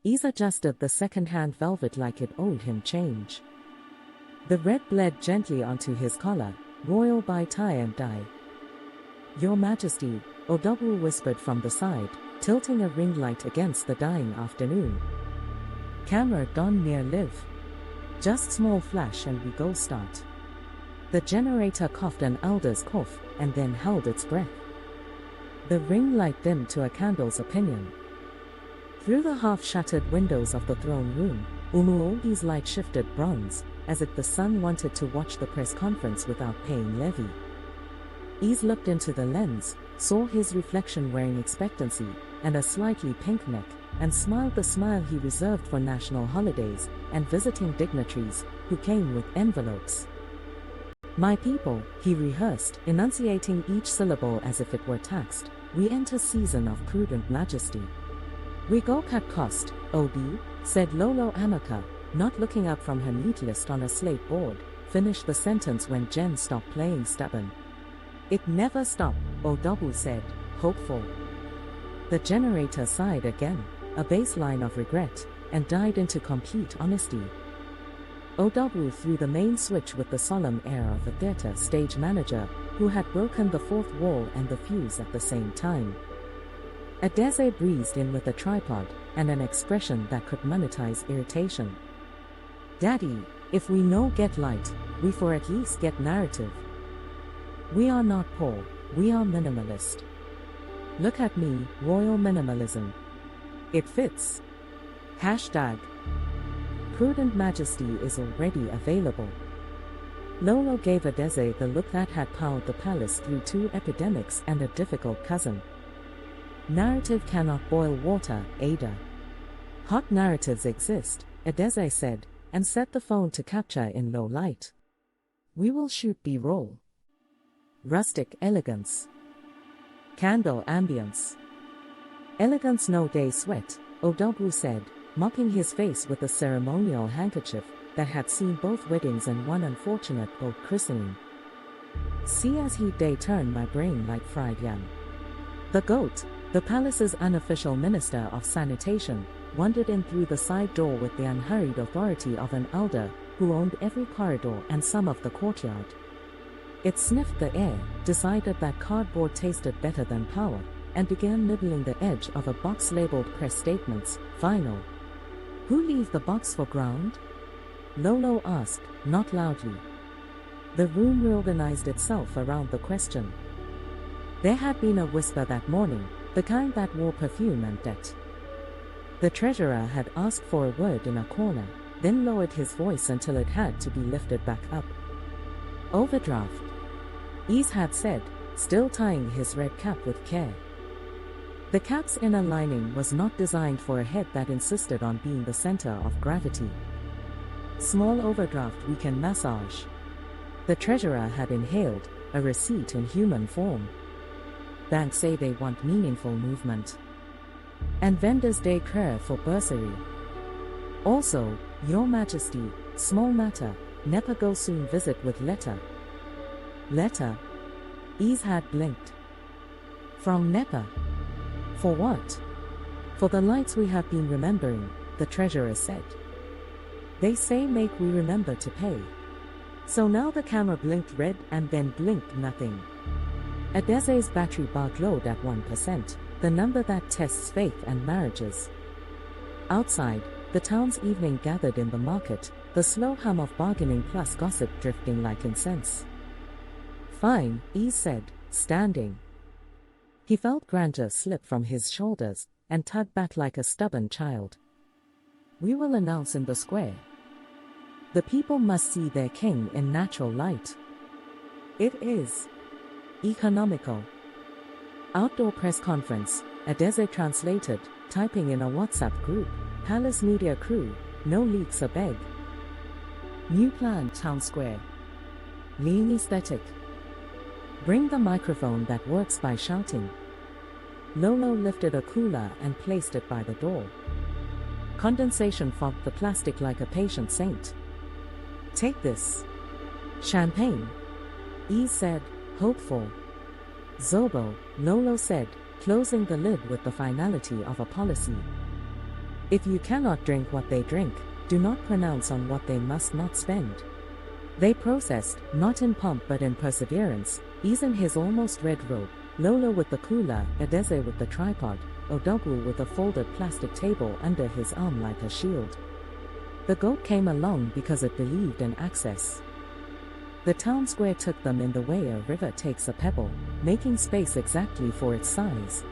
Eze adjusted the second-hand velvet like it owed him change. The red bled gently onto his collar, royal by tie and dye. "Your Majesty," Odobu whispered from the side, tilting a ring light against the dying afternoon. "Camera done near live. Just small flash and we go start." The generator coughed an elder's cough, and then held its breath. The ring light dimmed to a candle's opinion. Through the half-shuttered windows of the throne room, Umuogi's light shifted bronze, as if the sun wanted to watch the press conference without paying levy. Eze looked into the lens, saw his reflection wearing expectancy, and a slightly pink neck, and smiled the smile he reserved for national holidays, and visiting dignitaries, who came with envelopes. "My people," he rehearsed, enunciating each syllable as if it were taxed, "we enter season of prudent majesty. We go cut cost, Obi," said Lolo Amaka, not looking up from her meat list on a slate board, finished the sentence when Jen stopped playing stubborn. "It never stopped," Odobu said, hopeful. The generator sighed again, a baseline of regret, and died into complete honesty. Odobu threw the main switch with the solemn air of a theater stage manager who had broken the fourth wall and the fuse at the same time. Eze breezed in with a tripod and an expression that could monetize irritation. "Daddy, if we no get light, we for at least get narrative. We are not poor, we are minimalist. Look at me, royal minimalism. It fits. Hashtag. Prudent majesty is already available." Lolo gave Eze the look that had powered the palace through 2 epidemics and a difficult cousin. "Narrative cannot boil water, Ada. Hot narratives exist," Eze said, and set the phone to capture in low light. "We will shoot B-roll. Rustic elegance. Candle ambience. Elegance no day sweat," Odobu said, mopping his face with a ceremonial handkerchief that had seen both weddings and one unfortunate boat christening. "See as heat day turn my brain like fried yam." The goat, the palace's unofficial minister of sanitation, wandered in through the side door with the unhurried authority of an elder who owned every corridor and some of the courtyard. It sniffed the air, decided that cardboard tasted better than power, and began nibbling the edge of a box labeled press statements, final. "Who leave the box for ground?" Lolo asked, not loudly. The room reorganized itself around the question. There had been a whisper that morning, the kind that wore perfume and debt. The treasurer had asked for a word in a corner, then lowered his voice until it had to be lifted back up. "Overdraft," Eze had said, still tying his red cap with care. The cap's inner lining was not designed for a head that insisted on being the center of gravity. "Small overdraft we can massage." The treasurer had inhaled, a receipt in human form. "Banks say they want meaningful movement. And vendors declare for bursary. Also, Your Majesty, small matter, never go soon visit with letter." "Letter?" Eze had blinked. "From Nepa." "For what?" "For the lights we have been remembering," the treasurer said. "They say make we remember to pay." So now the camera blinked red and then blinked nothing. Eze's battery bar glowed at 1%, the number that tests faith and marriages. Outside, the town's evening gathered in the market, the slow hum of bargaining plus gossip drifting like incense. "Fine," Eze said, standing. He felt grandeur slip from his shoulders, and tug back like a stubborn child. "We will announce in the square. The people must see their king in natural light. It is economical." Outdoor press conference, Eze translated, typing in a WhatsApp group, "Palace media crew, no leaks a beg. New plan town square. Lean aesthetic. Bring the microphone that works by shouting." Lolo lifted a cooler and placed it by the door. Condensation fogged the plastic like a patient saint. "Take this. Champagne," Eze said, hopeful. "Zobo," Lolo said, closing the lid with the finality of a policy. If you cannot drink what they drink, do not pronounce on what they must not spend. They processed, not in pomp but in perseverance, Eze in his almost red robe, Lolo with the cooler, Eze with the tripod, Odogwu with a folded plastic table under his arm like a shield. The goat came along because it believed in access. The town square took them in the way a river takes a pebble, making space exactly for its size.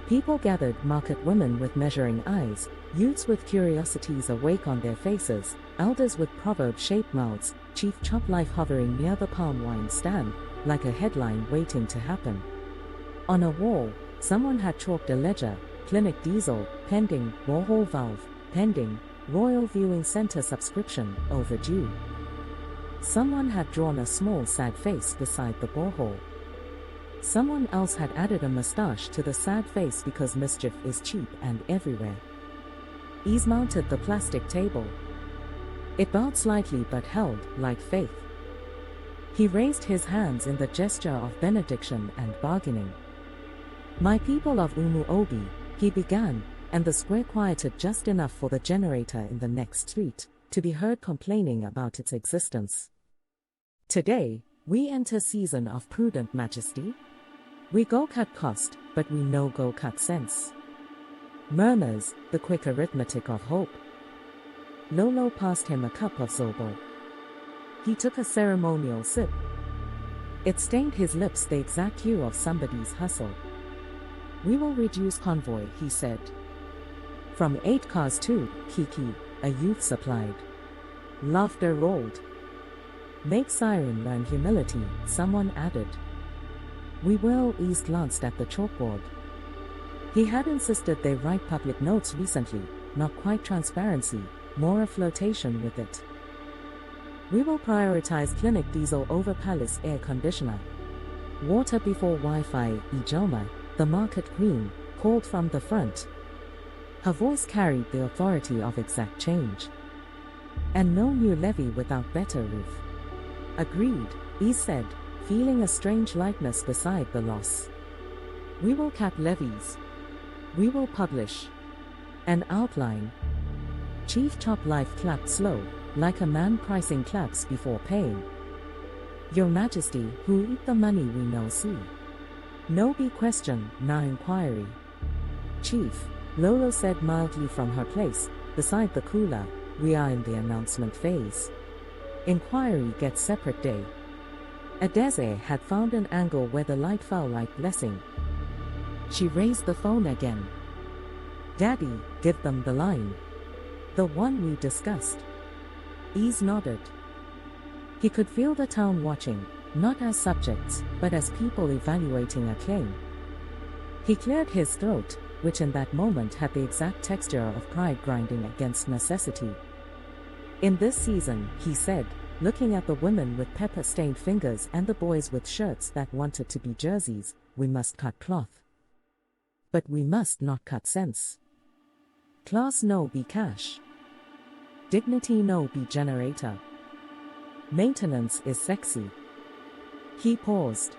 People gathered, market women with measuring eyes, youths with curiosities awake on their faces, elders with proverb-shaped mouths, Chief Chop Life hovering near the palm wine stand, like a headline waiting to happen. On a wall, someone had chalked a ledger, Clinic Diesel, pending, borehole valve, pending, Royal Viewing Center subscription, overdue. Someone had drawn a small sad face beside the borehole. Someone else had added a mustache to the sad face because mischief is cheap and everywhere. Eze mounted the plastic table. It bowed slightly but held, like faith. He raised his hands in the gesture of benediction and bargaining. "My people of Umu Obi," he began, and the square quieted just enough for the generator in the next street to be heard complaining about its existence. "Today, we enter season of prudent majesty. We go cut cost, but we no go cut sense." Murmurs, the quick arithmetic of hope. Lolo passed him a cup of zobo. He took a ceremonial sip. It stained his lips the exact hue of somebody's hustle. "We will reduce convoy," he said. "From 8 cars to Kiki," a youth supplied. Laughter rolled. "Make siren learn humility," someone added. "We will," Eze glanced at the chalkboard. He had insisted they write public notes recently, not quite transparency, more a flirtation with it. "We will prioritize Clinic Diesel over Palace air conditioner. Water before Wi-Fi," Ijoma, the market queen, called from the front. Her voice carried the authority of exact change. "And no new levy without better roof." "Agreed," Eze said, feeling a strange lightness beside the loss. "We will cap levies. We will publish an outline." Chief Chop Life clapped slow, like a man pricing claps before paying. "Your Majesty, who eat the money we no see? No be question, na inquiry." "Chief," Lolo said mildly from her place, beside the cooler, "we are in the announcement phase. Inquiry gets separate day." Eze had found an angle where the light fell like blessing. She raised the phone again. "Daddy, give them the line. The one we discussed." Eze nodded. He could feel the town watching, not as subjects, but as people evaluating a claim. He cleared his throat, which in that moment had the exact texture of pride grinding against necessity. "In this season," he said, looking at the women with pepper-stained fingers and the boys with shirts that wanted to be jerseys, "we must cut cloth. But we must not cut sense. Class no be cash. Dignity no be generator. Maintenance is sexy." He paused.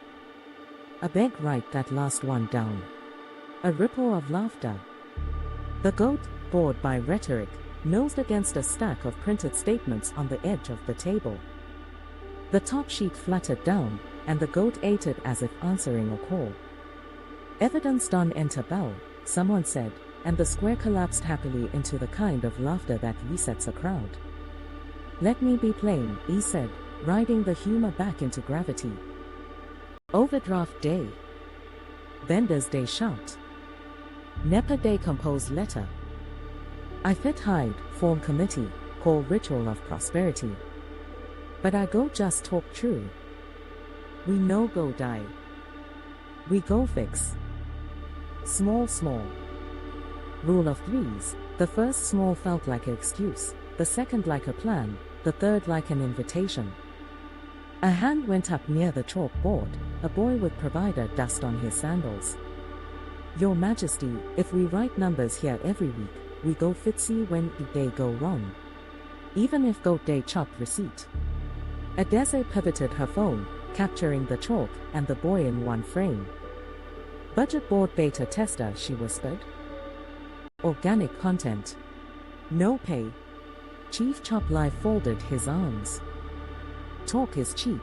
"A beg write that last one down." A ripple of laughter. The goat, bored by rhetoric, nosed against a stack of printed statements on the edge of the table. The top sheet fluttered down, and the goat ate it as if answering a call. "Evidence done, enter bell," someone said, and the square collapsed happily into the kind of laughter that resets a crowd. "Let me be plain," he said, riding the humor back into gravity. "Overdraft day. Vendors day shout. NEPA day compose letter. I fit hide, form committee, call ritual of prosperity. But I go just talk true. We no go die. We go fix. Small small. Rule of threes, the first small felt like an excuse, the second like a plan, the third like an invitation. A hand went up near the chalkboard, a boy with provider dust on his sandals. "Your Majesty, if we write numbers here every week, we go fitzy when they go wrong. Even if goat day chop receipt." Eze pivoted her phone, capturing the chalk and the boy in one frame. "Budget board beta tester," she whispered. Organic content. No pay. Chief Chop Life folded his arms. Talk is cheap.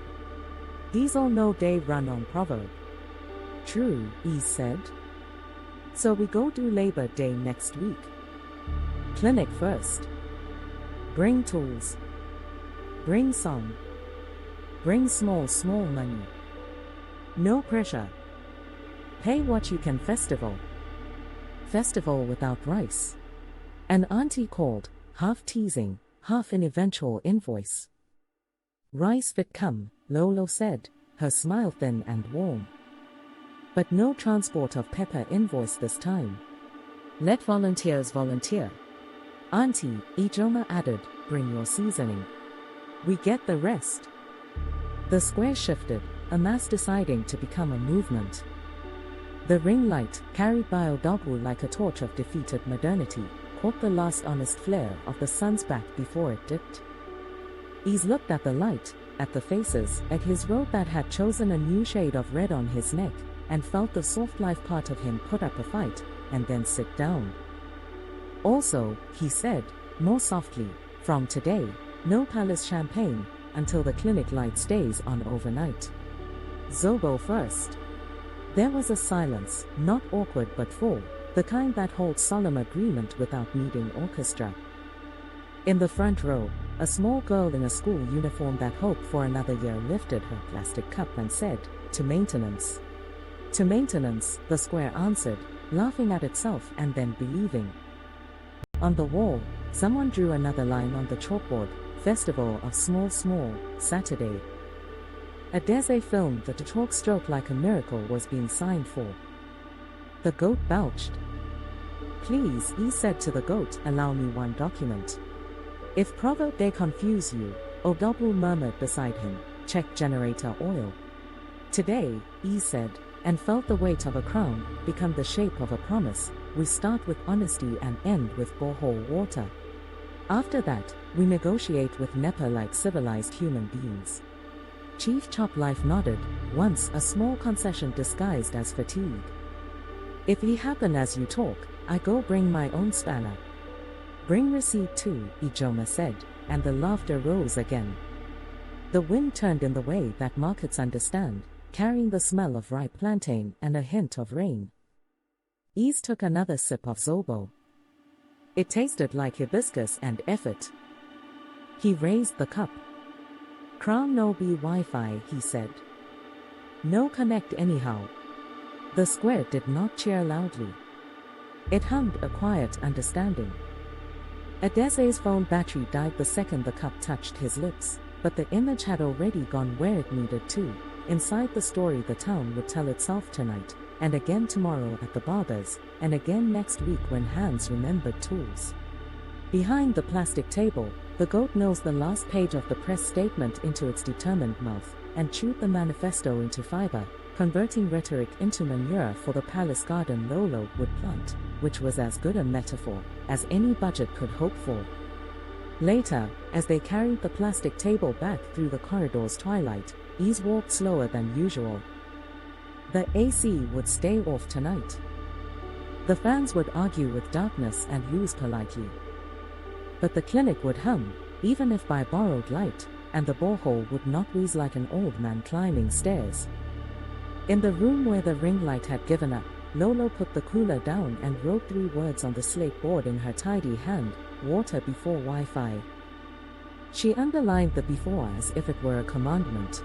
Diesel no day run on proverb. True, Eze said. So we go do Labor Day next week. Clinic first. Bring tools. Bring some. Bring small money. No pressure. Pay what you can. Festival. Festival without rice. An auntie called, half teasing, half an eventual invoice. Rice fit come, Lolo said, her smile thin and warm. But no transport of pepper invoice this time. Let volunteers volunteer. Auntie, Ijoma added, bring your seasoning. We get the rest. The square shifted, a mass deciding to become a movement. The ring light, carried by Odogu like a torch of defeated modernity, caught the last honest flare of the sun's back before it dipped. Eze looked at the light, at the faces, at his robe that had chosen a new shade of red on his neck, and felt the soft life part of him put up a fight, and then sit down. Also, he said, more softly, from today, no palace champagne, until the clinic light stays on overnight. Zobo first. There was a silence, not awkward but full, the kind that holds solemn agreement without needing orchestra. In the front row, a small girl in a school uniform that hoped for another year lifted her plastic cup and said, "To maintenance." "To maintenance," the square answered, laughing at itself and then believing. On the wall, someone drew another line on the chalkboard, "Festival of Small, Saturday." A Eze film that a chalk stroke like a miracle was being signed for. The goat belched. "Please," he said to the goat, "allow me one document." "If proverb they confuse you," Odobu murmured beside him, "check generator oil." "Today," he said, and felt the weight of a crown become the shape of a promise, "we start with honesty and end with borehole water. After that, we negotiate with NEPA like civilized human beings." Chief Chop Life nodded, once a small concession disguised as fatigue. "If we happen as you talk, I go bring my own spanner." "Bring receipt too," Ijoma said, and the laughter rose again. The wind turned in the way that markets understand, carrying the smell of ripe plantain and a hint of rain. Eze took another sip of Zobo. It tasted like hibiscus and effort. He raised the cup. "Crown no be Wi-Fi," he said. "No connect anyhow." The square did not cheer loudly. It hummed a quiet understanding. Adeze's phone battery died the second the cup touched his lips, but the image had already gone where it needed to, inside the story the town would tell itself tonight, and again tomorrow at the barber's, and again next week when hands remembered tools. Behind the plastic table, the goat nosed the last page of the press statement into its determined mouth, and chewed the manifesto into fiber, converting rhetoric into manure for the palace garden Lolo would plant, which was as good a metaphor as any budget could hope for. Later, as they carried the plastic table back through the corridor's twilight, Eze walked slower than usual. The AC would stay off tonight. The fans would argue with darkness and lose politely. But the clinic would hum, even if by borrowed light, and the borehole would not wheeze like an old man climbing stairs. In the room where the ring light had given up, Lolo put the cooler down and wrote 3 words on the slate board in her tidy hand: "Water before Wi-Fi." She underlined the before as if it were a commandment.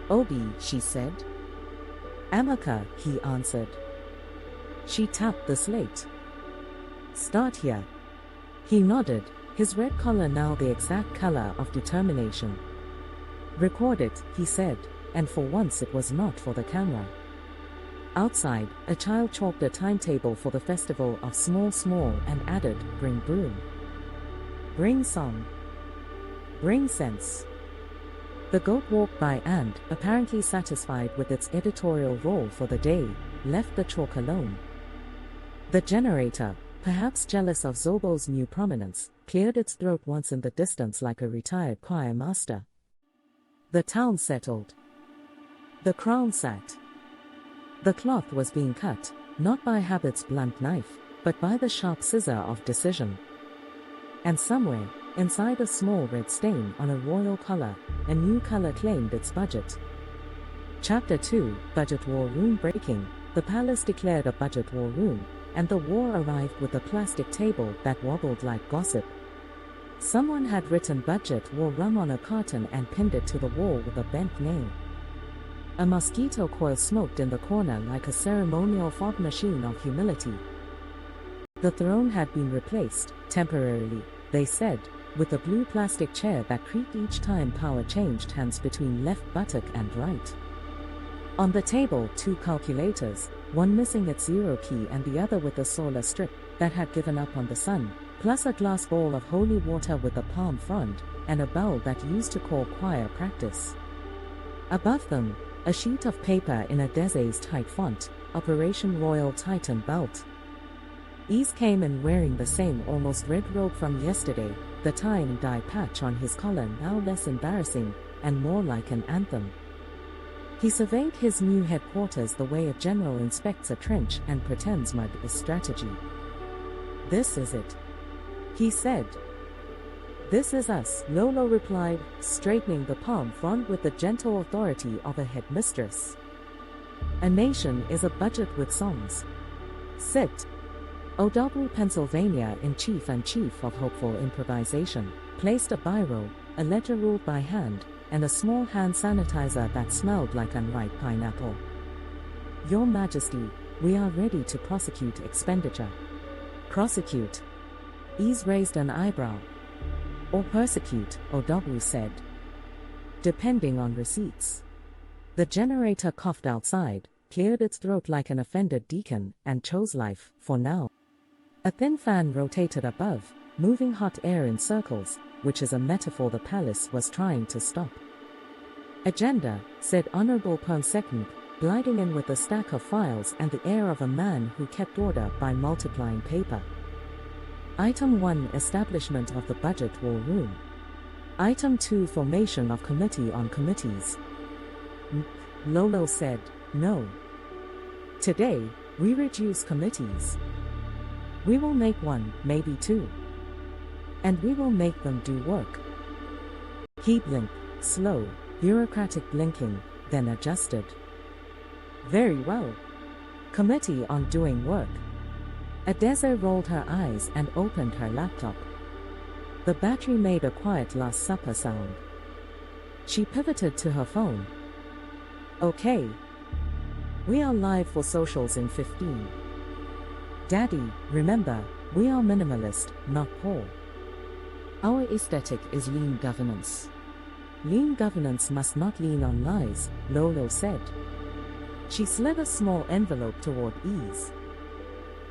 "Obi," she said. "Amaka," he answered. She tapped the slate. "Start here." He nodded, his red collar now the exact color of determination. "Record it," he said, and for once it was not for the camera. Outside, a child chalked a timetable for the festival of small and added, "Bring broom. Bring song. Bring sense." The goat walked by and, apparently satisfied with its editorial role for the day, left the chalk alone. The generator, perhaps jealous of Zobo's new prominence, cleared its throat once in the distance like a retired choir master. The town settled. The crown sat. The cloth was being cut, not by habit's blunt knife, but by the sharp scissor of decision. And somewhere, inside a small red stain on a royal collar, a new color claimed its budget. Chapter 2, Budget War Room Breaking. The palace declared a budget war room, and the war arrived with a plastic table that wobbled like gossip. Someone had written Budget War Rum on a carton and pinned it to the wall with a bent nail. A mosquito coil smoked in the corner like a ceremonial fog machine of humility. The throne had been replaced, temporarily, they said, with a blue plastic chair that creaked each time power changed hands between left buttock and right. On the table, 2 calculators, one missing its zero key and the other with a solar strip that had given up on the sun, plus a glass bowl of holy water with a palm frond, and a bowl that used to call choir practice. Above them, a sheet of paper in a Eze tight font, Operation Royal Titan Belt. Eze came in wearing the same almost red robe from yesterday, the tie and dye patch on his collar now less embarrassing, and more like an anthem. He surveyed his new headquarters the way a general inspects a trench and pretends mud is strategy. "This is it," he said. "This is us," Lolo replied, straightening the palm frond with the gentle authority of a headmistress. "A nation is a budget with songs. Sit." Odabu, Pennsylvania in-chief and chief of hopeful improvisation, placed a biro, a letter ruled by hand, and a small hand sanitizer that smelled like unripe pineapple. "Your Majesty, we are ready to prosecute expenditure." "Prosecute?" Eze raised an eyebrow. "Or persecute," Odabu said. "Depending on receipts." The generator coughed outside, cleared its throat like an offended deacon, and chose life, for now. A thin fan rotated above, moving hot air in circles, which is a metaphor the palace was trying to stop. "Agenda," said Honorable Ponsecond, gliding in with a stack of files and the air of a man who kept order by multiplying paper. Item 1, Establishment of the Budget War Room. Item 2, Formation of Committee on Committees. Lolo said, "No. Today, we reduce committees. We will make 1, maybe 2. And we will make them do work." He blinked, slow, bureaucratic blinking, then adjusted. "Very well. Committee on doing work." Eze rolled her eyes and opened her laptop. The battery made a quiet Last Supper sound. She pivoted to her phone. "Okay. We are live for socials in 15. Daddy, remember, we are minimalist, not poor. Our aesthetic is lean governance." "Lean governance must not lean on lies," Lolo said. She slid a small envelope toward Eze.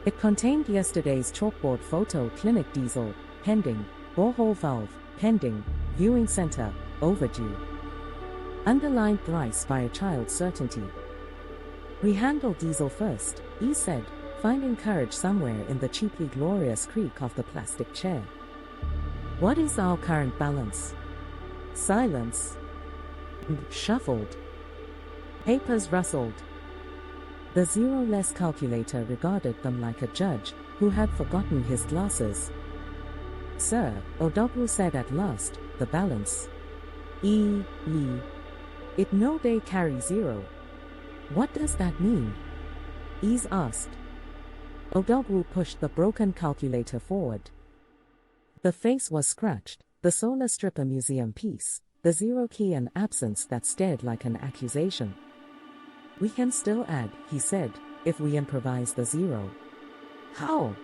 It contained yesterday's chalkboard photo: clinic diesel, pending, borehole valve, pending, viewing center, overdue. Underlined thrice by a child's certainty. "We handle diesel first," Eze said, finding courage somewhere in the cheaply glorious creak of the plastic chair. "What is our current balance?" Silence. Shuffled. Papers rustled. The zero-less calculator regarded them like a judge who had forgotten his glasses. "Sir," Odabu said at last, "the balance. It no day carry 0. "What does that mean?" Eze asked. Odabu pushed the broken calculator forward. The face was scratched, the solar strip a museum piece, the zero key an absence that stared like an accusation. "We can still add," he said, "if we improvise the 0. "How?"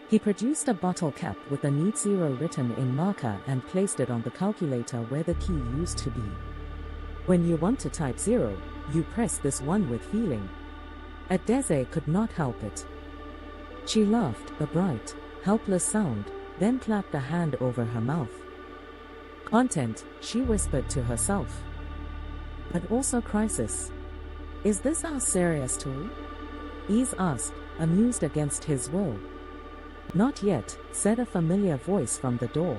He produced a bottle cap with a neat 0 written in marker and placed it on the calculator where the key used to be. "When you want to type 0, you press this one with feeling." Eze could not help it. She laughed, a bright, helpless sound, then clapped a hand over her mouth. "Content," she whispered to herself. "But also crisis. Is this our serious tool?" Eze asked, amused against his will. "Not yet," said a familiar voice from the door.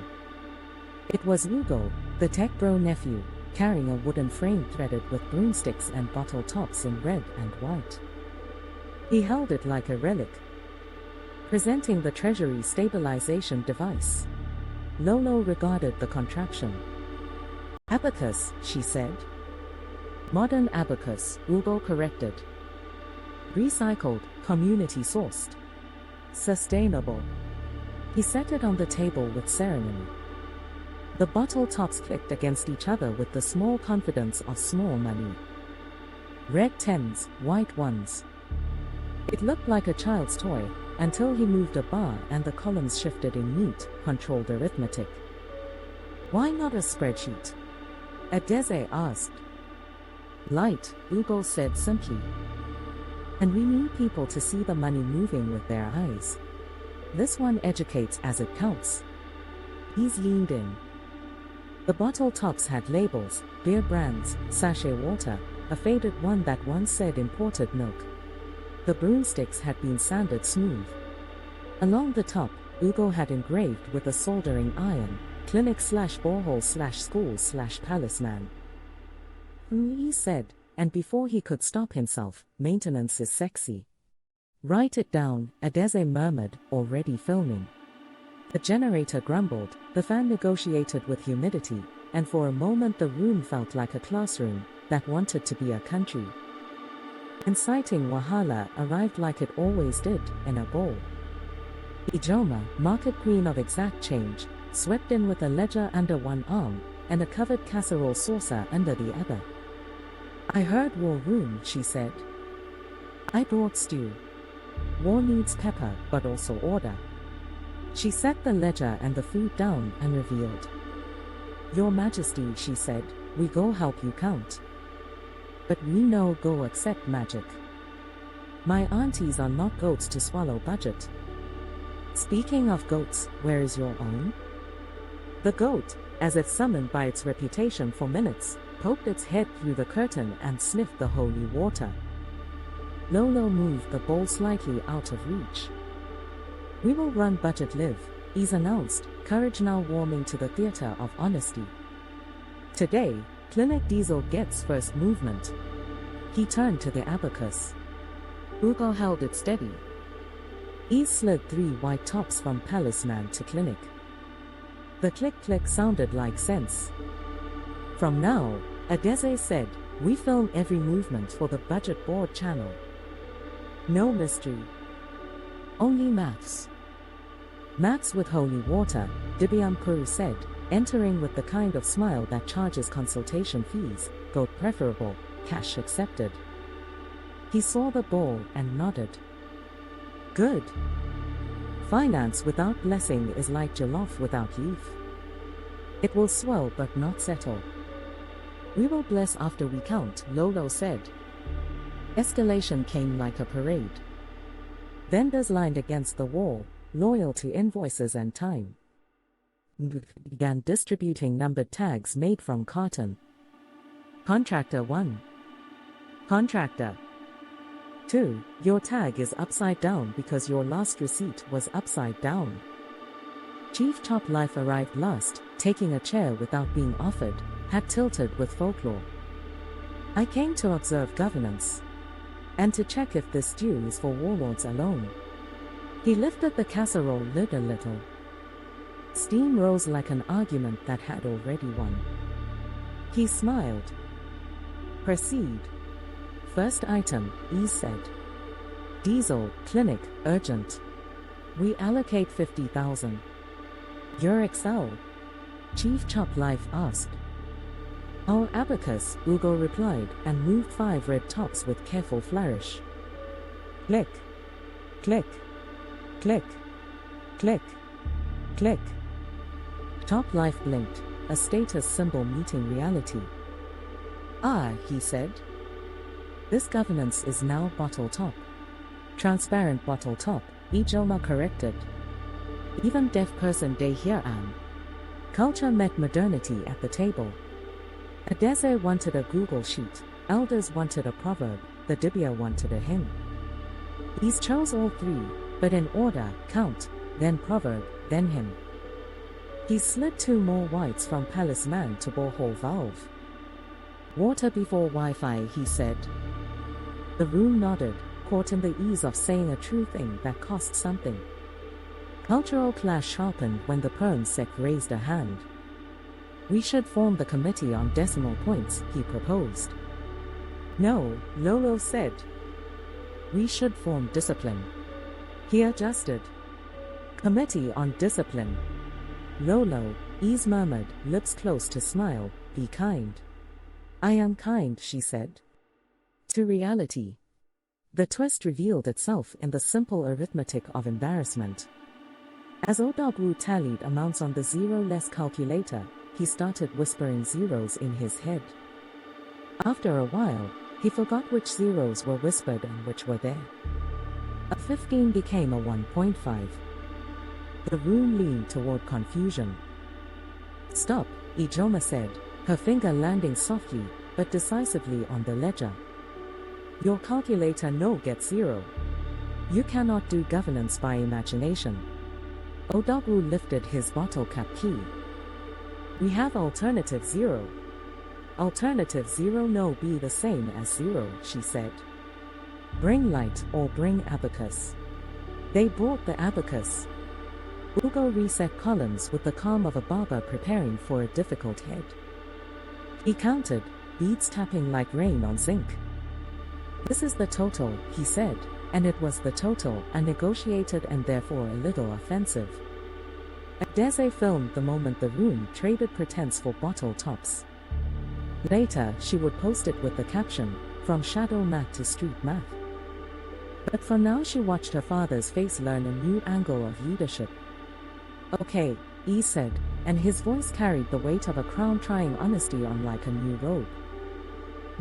It was Hugo, the tech bro nephew, carrying a wooden frame threaded with broomsticks and bottle tops in red and white. He held it like a relic. presenting the Treasury stabilization device. Lolo regarded the contraption. Abacus, she said. Modern abacus, Ugo corrected. Recycled, community-sourced. Sustainable. He set it on the table with ceremony. The bottle tops clicked against each other with the small confidence of small money. Red 10s, white 1s. It looked like a child's toy, until he moved a bar and the columns shifted in neat, controlled arithmetic. Why not a spreadsheet? Eze asked. Light, Ugo said simply. And we need people to see the money moving with their eyes. This one educates as it counts. He's leaned in. The bottle tops had labels, beer brands, sachet water, a faded one that once said imported milk. The broomsticks had been sanded smooth. Along the top, Ugo had engraved with a soldering iron, clinic/borehole/school/palaceman. He said, and before he could stop himself, maintenance is sexy. Write it down, Eze murmured, already filming. The generator grumbled, the fan negotiated with humidity, and for a moment the room felt like a classroom that wanted to be a country. Inciting Wahala arrived like it always did, in a bowl. Ijoma, market queen of exact change, swept in with a ledger under one arm, and a covered casserole saucer under the other. I heard war room, she said. I brought stew. War needs pepper, but also order. She set the ledger and the food down and revealed. Your Majesty, she said, we go help you count. But we no go accept magic. My aunties are not goats to swallow budget. Speaking of goats, where is your own? The goat, as if summoned by its reputation for minutes, poked its head through the curtain and sniffed the holy water. Lolo moved the bowl slightly out of reach. We will run budget live, Eze announced, courage now warming to the theater of honesty. Today, Clinic Diesel gets first movement. He turned to the abacus. Ugo held it steady. Eze slid 3 white tops from Palaceman to Clinic. The click-click sounded like sense. From now, Eze said, we film every movement for the budget board channel. No mystery. Only maths. Maths with holy water, Dibiampuru said, entering with the kind of smile that charges consultation fees, gold preferable, cash accepted. He saw the ball and nodded. Good. Finance without blessing is like jollof without leaf. It will swell but not settle. We will bless after we count, Lolo said. Escalation came like a parade. Vendors lined against the wall, loyal to invoices and time. Began distributing numbered tags made from carton. Contractor 1. Contractor 2. Your tag is upside down because your last receipt was upside down. Chief Chop Life arrived last, taking a chair without being offered, had tilted with folklore. I came to observe governance. And to check if this stew is for warlords alone. He lifted the casserole lid a little. Steam rose like an argument that had already won. He smiled. Proceed. First item, Eze said. Diesel, clinic, urgent. We allocate 50,000. Your Excel? Chief Chop Life asked. Our abacus, Ugo replied, and moved 5 red tops with careful flourish. Click. Click. Click. Click. Click. Top Life blinked, a status symbol meeting reality. Ah, he said. This governance is now bottle top. Transparent bottle top, Ijoma corrected. Even deaf person day here am. Culture met modernity at the table. Eze wanted a Google sheet, elders wanted a proverb, the Dibia wanted a hymn. Eze chose all 3, but in order, count, then proverb, then hymn. He slid 2 more whites from Palaceman to borehole valve. Water before Wi-Fi, he said. The room nodded, caught in the ease of saying a true thing that cost something. Cultural clash sharpened when the perm sec raised a hand. We should form the committee on decimal points, he proposed. No, Lolo said. We should form discipline. He adjusted. Committee on discipline. Lolo, Eze murmured, lips close to smile, be kind. I am kind, she said. To reality. The twist revealed itself in the simple arithmetic of embarrassment. As Odogwu tallied amounts on the zero-less calculator, he started whispering zeros in his head. After a while, he forgot which zeros were whispered and which were there. A 15 became a 1.5. The room leaned toward confusion. Stop, Ijoma said, her finger landing softly, but decisively on the ledger. Your calculator no gets zero. You cannot do governance by imagination. Odogwu lifted his bottle cap key. We have alternative zero. Alternative zero no be the same as zero, she said. Bring light or bring abacus. They brought the abacus. Ugo reset columns with the calm of a barber preparing for a difficult head. He counted, beads tapping like rain on zinc. This is the total, he said, and it was the total, unnegotiated and therefore a little offensive. Eze filmed the moment the room traded pretense for bottle tops. Later, she would post it with the caption, from shadow math to street math. But for now she watched her father's face learn a new angle of leadership. Okay, Eze said, and his voice carried the weight of a crown trying honesty on like a new robe.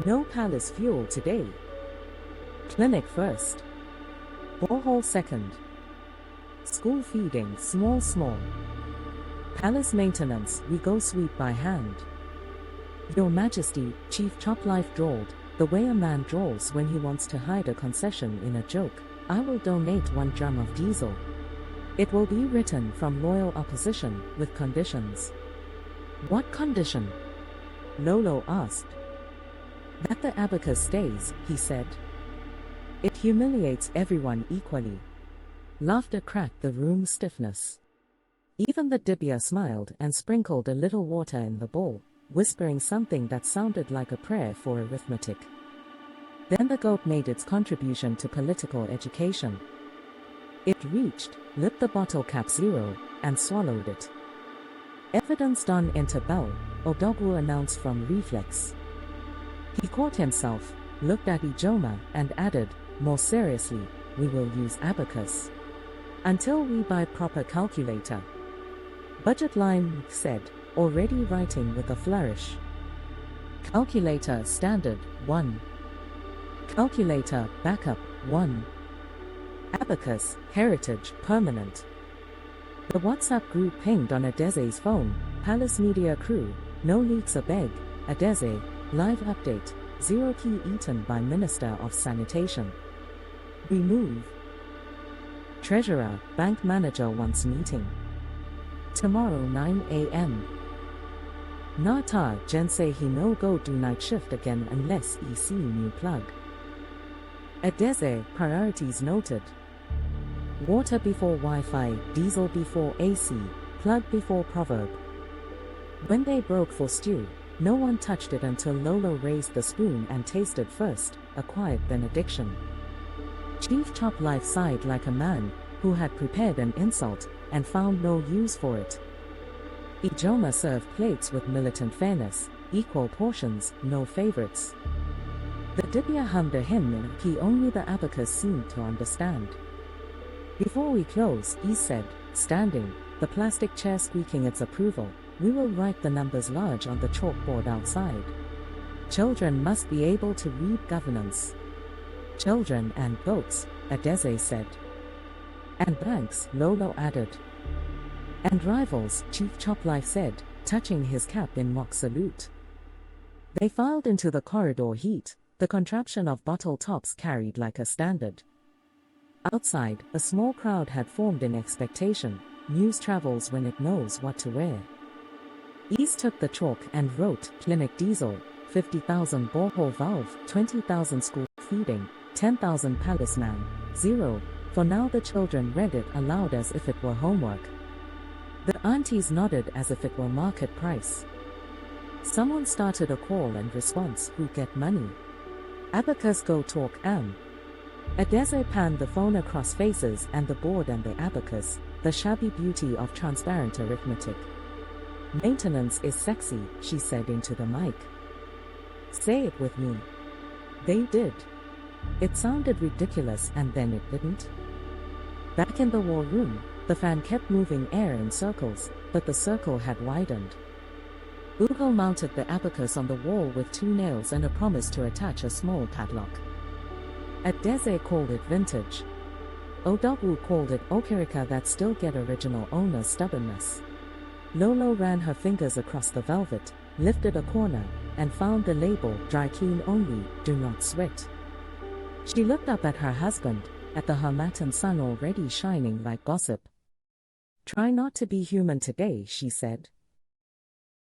No palace fuel today. Clinic first. Borehole second. School feeding small. Palace maintenance, we go sweep by hand. Your Majesty, Chief Choplife drawled, the way a man drawls when he wants to hide a concession in a joke. I will donate 1 drum of diesel. It will be written from loyal opposition, with conditions. What condition? Lolo asked. That the abacus stays, he said. It humiliates everyone equally. Laughter cracked the room's stiffness. Even the dibia smiled and sprinkled a little water in the bowl, whispering something that sounded like a prayer for arithmetic. Then the goat made its contribution to political education. It reached, lit the bottle cap zero, and swallowed it. Evidence done enter bell, Odogwu announced from reflex. He caught himself, looked at Ijoma, and added, more seriously, we will use abacus. Until we buy proper calculator. Budget line, said, already writing with a flourish. Calculator standard, 1. Calculator backup, 1. Abacus, heritage, permanent. The WhatsApp group pinged on Adeze's phone, Palace Media crew, no leaks a beg, Adeze, live update, 0 key eaten by Minister of Sanitation. Remove. Treasurer, bank manager wants meeting. Tomorrow 9 a.m. Nata Jen say he no go do night shift again unless he see new plug. Adeze, priorities noted. Water before Wi-Fi, diesel before AC, plug before proverb. When they broke for stew, no one touched it until Lolo raised the spoon and tasted first, a quiet benediction. Chief Choplife sighed like a man who had prepared an insult and found no use for it. Ijoma served plates with militant fairness, equal portions, no favorites. The dibia hummed a hymn in a key only the abacus seemed to understand. Before we close, he said, standing, the plastic chair squeaking its approval, we will write the numbers large on the chalkboard outside. Children must be able to read governance. Children and goats, Adeze said. And banks, Lolo added. And rivals, Chief Choplife said, touching his cap in mock salute. They filed into the corridor heat, the contraption of bottle tops carried like a standard. Outside, a small crowd had formed in expectation. News travels when it knows what to wear. Eze took the chalk and wrote, Clinic Diesel, 50,000 borehole valve, 20,000 school feeding, 10,000 palace man, 0, For now the children read it aloud as if it were homework. The aunties nodded as if it were market price. Someone started a call and response, who get money? Abacus go talk Eze panned the phone across faces and the board and the abacus, the shabby beauty of transparent arithmetic. Maintenance is sexy, she said into the mic. Say it with me. They did. It sounded ridiculous and then it didn't. Back in the war room, the fan kept moving air in circles, but the circle had widened. Ugo mounted the abacus on the wall with 2 nails and a promise to attach a small padlock. Eze called it vintage. Odogu called it okirika that still get original owner stubbornness. Lolo ran her fingers across the velvet, lifted a corner, and found the label dry clean only, do not sweat. She looked up at her husband, at the Harmattan sun already shining like gossip. Try not to be human today, she said.